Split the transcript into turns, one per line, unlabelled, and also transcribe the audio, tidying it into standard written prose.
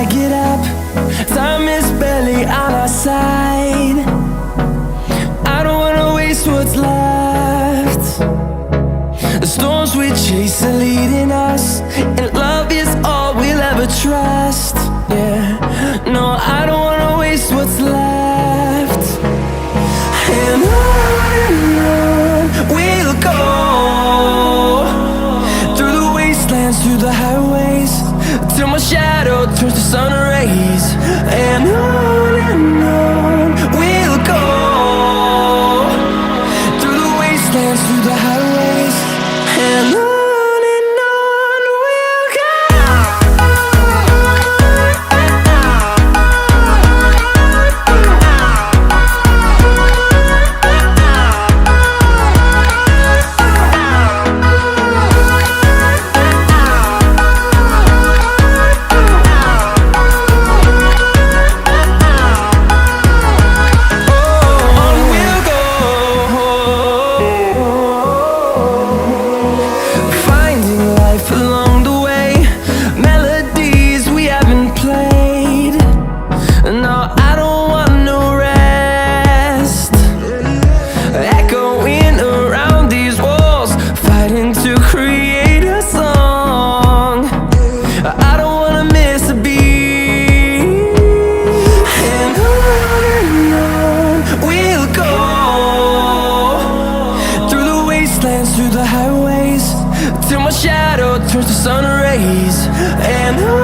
I get up, time is barely on our side. I don't wanna waste what's left. The storms we chase are leading us, and love is all we'll ever trust. Yeah, no, I don't wanna waste what's left. And on we'll go, through the wastelands, through the highways, till my shadow turns to sun rays. And on we'll go, through the wastelands, through the highways, and on we'll go. To create a song, I don't wanna miss a beat. And on we'll go, through the wastelands, through the highways, till my shadow turns to sun rays. And on